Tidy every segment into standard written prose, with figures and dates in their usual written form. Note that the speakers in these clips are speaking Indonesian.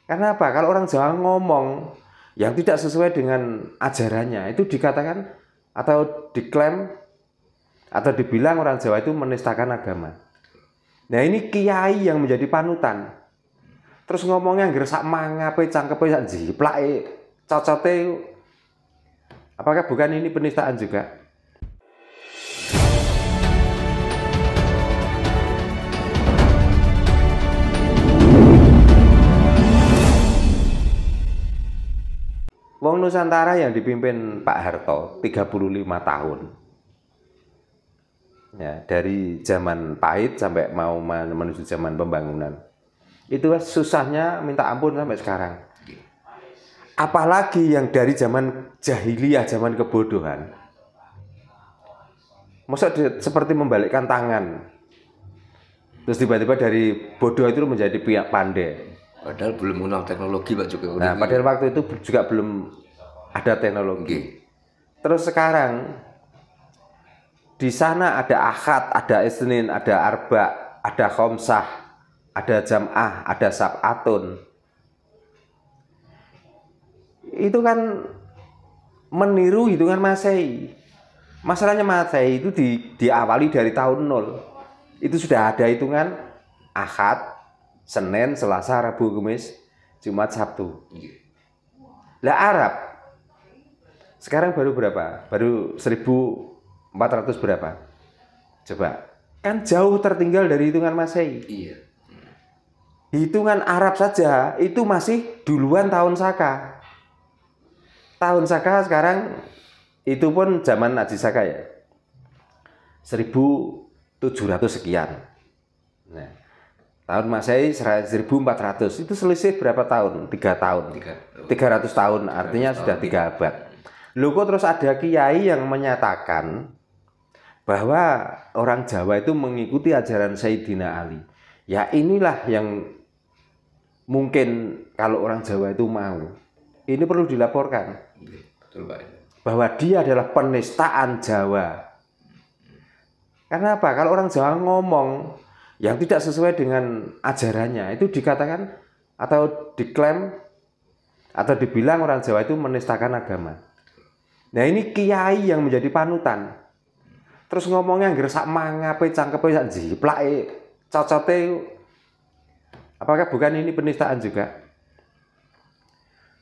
Karena apa? Kalau orang Jawa ngomong yang tidak sesuai dengan ajarannya itu dikatakan atau diklaim atau dibilang orang Jawa itu menistakan agama. Nah ini kiai yang menjadi panutan. Terus ngomongnya ngresak mangape cangkepe sak jiplake cocote. Apakah bukan ini penistaan juga? Wong Nusantara yang dipimpin Pak Harto 35 tahun. Ya, dari zaman pahit sampai mau menuju zaman pembangunan. Itu susahnya minta ampun sampai sekarang. Apalagi yang dari zaman jahiliyah, zaman kebodohan. Masa seperti membalikkan tangan. Terus tiba-tiba dari bodoh itu menjadi pihak pandai. Padahal belum mengenal teknologi Pak Jokowi. Nah, padahal waktu itu juga belum ada teknologi. Terus sekarang di sana ada Ahad, ada Isnin, ada Arba, ada Khomsah, ada Jam'ah, ada Sab'atun. Itu kan meniru hitungan Masehi. Masalahnya Masehi itu diawali dari tahun 0. Itu sudah ada hitungan Ahad, Senin, Selasa, Rabu, Kamis, Jumat, Sabtu. Lah Arab sekarang baru berapa? Baru 1400 berapa? Coba. Kan jauh tertinggal dari hitungan Masehi. Iya. Hitungan Arab saja itu masih duluan tahun Saka. Tahun Saka sekarang itu pun zaman Nabi Saka ya. 1700 sekian. Nah, tahun Masehi 1400 itu selisih berapa tahun? 3 tahun. 300 tahun artinya sudah 3 abad. Loh kok terus ada kiai yang menyatakan bahwa orang Jawa itu mengikuti ajaran Sayyidina Ali. Ya inilah yang mungkin kalau orang Jawa itu mau. Ini perlu dilaporkan. Betul Pak. Bahwa dia adalah penistaan Jawa. Karena apa? Kalau orang Jawa ngomong yang tidak sesuai dengan ajarannya itu dikatakan atau diklaim atau dibilang orang Jawa itu menistakan agama. Nah ini kiai yang menjadi panutan. Terus ngomongnya ngresak mangape cangkepe sak jiplake cocote. Apakah bukan ini penistaan juga?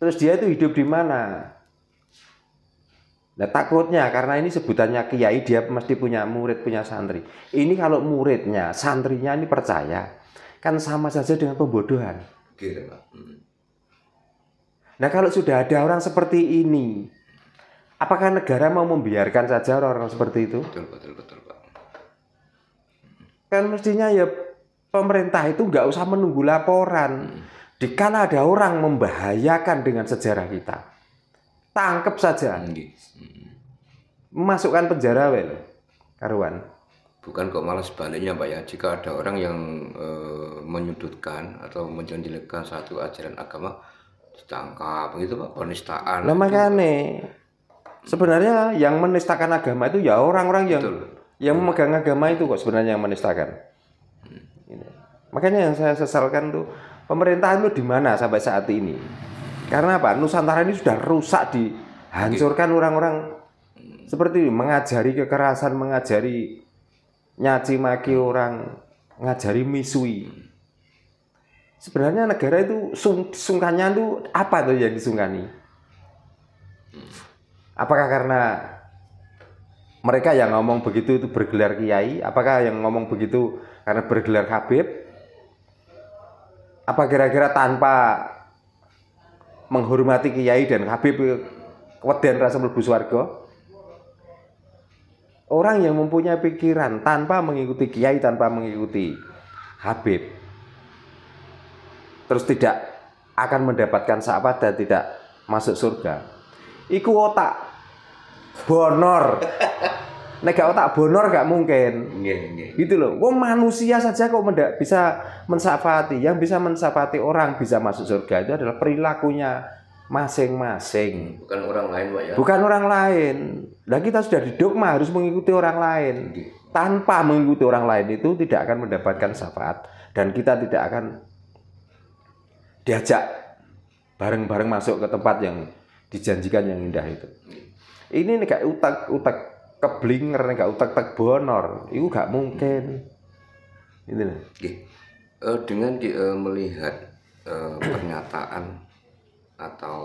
Terus dia itu hidup di mana? Nah takutnya karena ini sebutannya kiai dia mesti punya murid, punya santri. Ini kalau muridnya, santrinya ini percaya, kan sama saja dengan pembodohan. Gitu Pak. Nah kalau sudah ada orang seperti ini, apakah negara mau membiarkan saja orang-orang seperti itu? Betul Pak. Kan mestinya ya pemerintah itu nggak usah menunggu laporan. Dikala ada orang membahayakan dengan sejarah kita, tangkep saja. Masukkan penjara wel, karuan. Bukan kok malah sebaliknya Pak ya. Jika ada orang yang menyudutkan atau menjelekkan satu ajaran agama, ditangkap gitu Pak, penistaan. Nah makanya sebenarnya yang menistakan agama itu ya orang-orang yang memegang agama itu kok sebenarnya yang menistakan. Makanya yang saya sesalkan tuh pemerintahan itu di mana sampai saat ini? Karena apa? Nusantara ini sudah rusak, dihancurkan orang-orang seperti ini, mengajari kekerasan, mengajari nyaci maki orang, ngajari misui. Sebenarnya negara itu sungkannya itu apa tuh yang disungkani? Apakah karena mereka yang ngomong begitu itu bergelar kiai? Apakah yang ngomong begitu karena bergelar Habib? Apa kira-kira tanpa menghormati kiai dan Habib keweden rasa mlebu swarga? Orang yang mempunyai pikiran tanpa mengikuti kiai, tanpa mengikuti Habib, terus tidak akan mendapatkan syafaat dan tidak masuk surga. Iku otak bonor. Nek gak otak bonor gak mungkin. Gitu loh. Wong manusia saja kok bisa mensyafaati. Yang bisa mensyafaati orang bisa masuk surga itu adalah perilakunya masing-masing. Bukan orang lain Pak ya. Bukan orang lain. Nah kita sudah didogma harus mengikuti orang lain. Tanpa mengikuti orang lain itu tidak akan mendapatkan syafaat dan kita tidak akan diajak bareng-bareng masuk ke tempat yang dijanjikan yang indah itu. Ini nek utak keblinger, nek utak bonor, itu gak mungkin. Ini nih. Oke. Dengan melihat pernyataan atau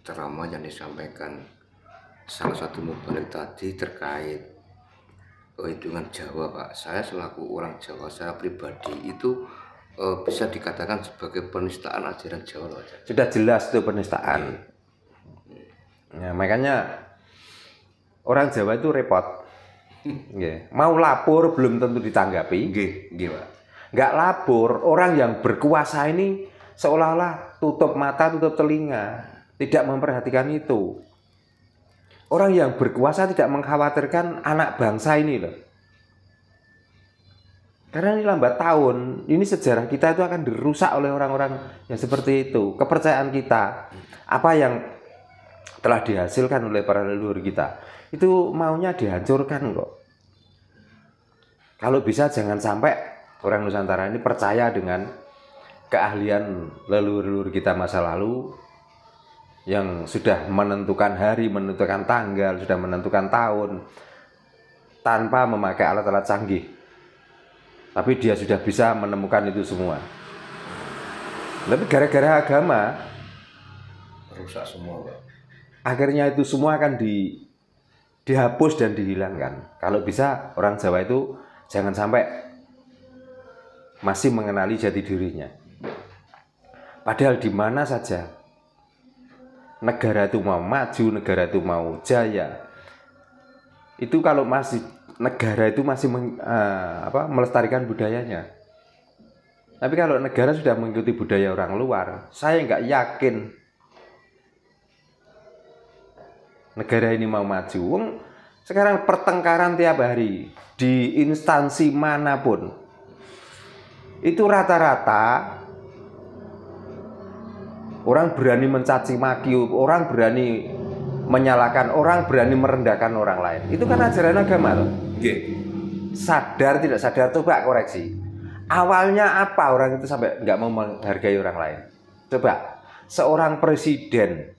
ceramah yang disampaikan salah satu mubalik tadi terkait hitungan Jawa, Pak. Saya selaku orang Jawa, saya pribadi itu bisa dikatakan sebagai penistaan ajaran Jawa, Pak. Sudah jelas itu penistaan. Ya, makanya orang Jawa itu repot. Nggih. Mau lapor belum tentu ditanggapi. Nggih, Pak. Nggak lapor, orang yang berkuasa ini seolah-olah tutup mata, tutup telinga, tidak memperhatikan itu. Orang yang berkuasa tidak mengkhawatirkan anak bangsa ini loh. Karena ini lambat tahun, ini sejarah kita itu akan dirusak oleh orang-orang yang seperti itu. Kepercayaan kita, apa yang telah dihasilkan oleh para leluhur kita, itu maunya dihancurkan kok. Kalau bisa jangan sampai orang Nusantara ini percaya dengan keahlian leluhur-leluhur kita masa lalu yang sudah menentukan hari, menentukan tanggal, sudah menentukan tahun tanpa memakai alat-alat canggih. Tapi dia sudah bisa menemukan itu semua. Tapi gara-gara agama Rusak semua, Pak. akhirnya itu semua akan dihapus dan dihilangkan. Kalau bisa orang Jawa itu jangan sampai masih mengenali jati dirinya. Padahal di mana saja negara itu mau maju, negara itu mau jaya, itu kalau masih negara itu masih melestarikan budayanya. Tapi kalau negara sudah mengikuti budaya orang luar, saya nggak yakin negara ini mau maju. Sekarang pertengkaran tiap hari di instansi manapun itu rata-rata orang berani mencaci maki, orang berani menyalahkan, orang berani merendahkan orang lain. Itu kan ajaran agama loh. Sadar tidak sadar, coba koreksi. Awalnya apa orang itu sampai nggak mau menghargai orang lain? Coba, seorang presiden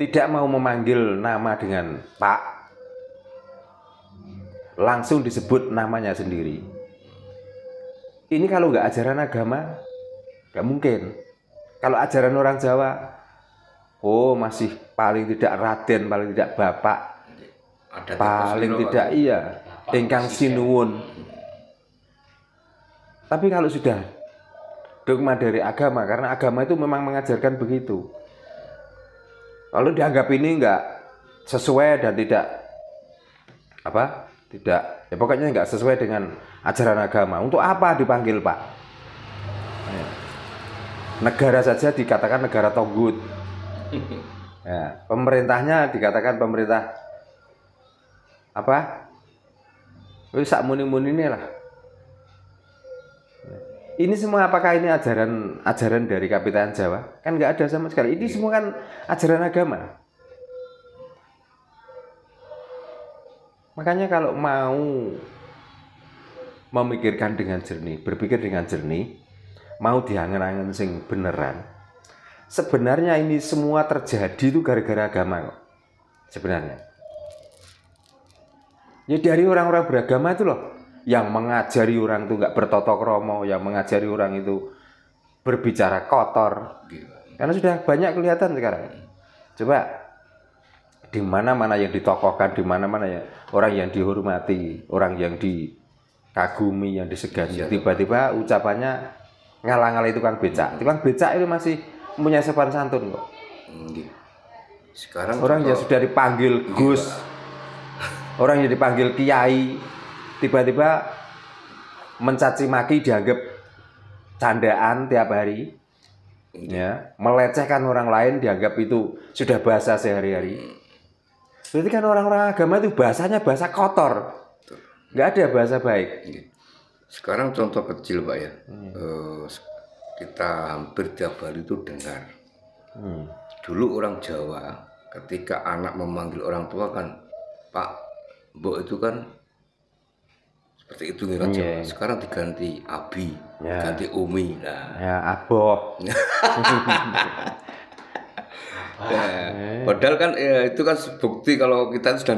tidak mau memanggil nama dengan Pak, langsung disebut namanya sendiri. Ini kalau nggak ajaran agama, nggak mungkin. Kalau ajaran orang Jawa, oh masih paling tidak Raden, paling tidak Bapak, paling tidak iya, ingkang sinuwun. Tapi kalau sudah dogma dari agama, karena agama itu memang mengajarkan begitu. Kalau dianggap ini nggak sesuai dan tidak ya pokoknya nggak sesuai dengan ajaran agama, untuk apa dipanggil Pak? Negara saja dikatakan negara togut. Ya, pemerintahnya dikatakan pemerintah apa? Wis sak muni-munine lah. Ini semua apakah ini ajaran dari Kapitayan Jawa? Kan nggak ada sama sekali. Ini semua kan ajaran agama. Makanya kalau mau memikirkan dengan jernih, berpikir dengan jernih, mau diangen-angen sing beneran. Sebenarnya ini semua terjadi itu gara-gara agama kok. Sebenarnya. Ya dari orang-orang beragama itu loh, yang mengajari orang itu nggak bertotok romo, yang mengajari orang itu berbicara kotor. Karena sudah banyak kelihatan sekarang. Coba di mana-mana yang ditokohkan, di mana-mana ya orang yang dihormati, orang yang dikagumi, yang disegani, tiba-tiba ucapannya ngalah-ngalah tukang becak. Tukang becak itu masih punya sopan santun kok. Sekarang orang yang sudah dipanggil Gus, orang yang dipanggil Kiai, tiba-tiba mencaci maki dianggap candaan tiap hari, ya, melecehkan orang lain dianggap itu sudah bahasa sehari-hari. Berarti kan orang-orang agama itu bahasanya bahasa kotor, nggak ada bahasa baik. Sekarang contoh kecil Pak ya, kita hampir tiap hari itu dengar. Dulu orang Jawa ketika anak memanggil orang tua kan Pak, Mbok itu kan Seperti itu nih Raja. Iya. Sekarang diganti Abi, Ya. ganti Umi. Nah, Ya aboh. padahal kan itu kan bukti kalau kita sudah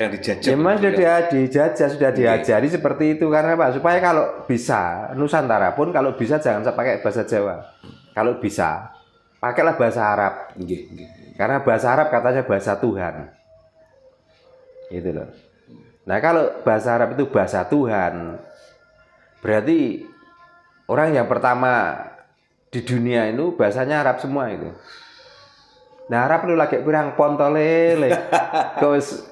dijajah. Ya memang sudah dijajah, sudah diajari seperti itu karena apa? Supaya kalau bisa Nusantara pun kalau bisa jangan pakai bahasa Jawa. Kalau bisa pakailah bahasa Arab. Nggih, nggih. Karena bahasa Arab katanya bahasa Tuhan. Gitu loh. Nah, kalau bahasa Arab itu bahasa Tuhan, berarti orang yang pertama di dunia itu bahasanya Arab semua itu. Nah, Arab lu lagi pirang pontolele. Kos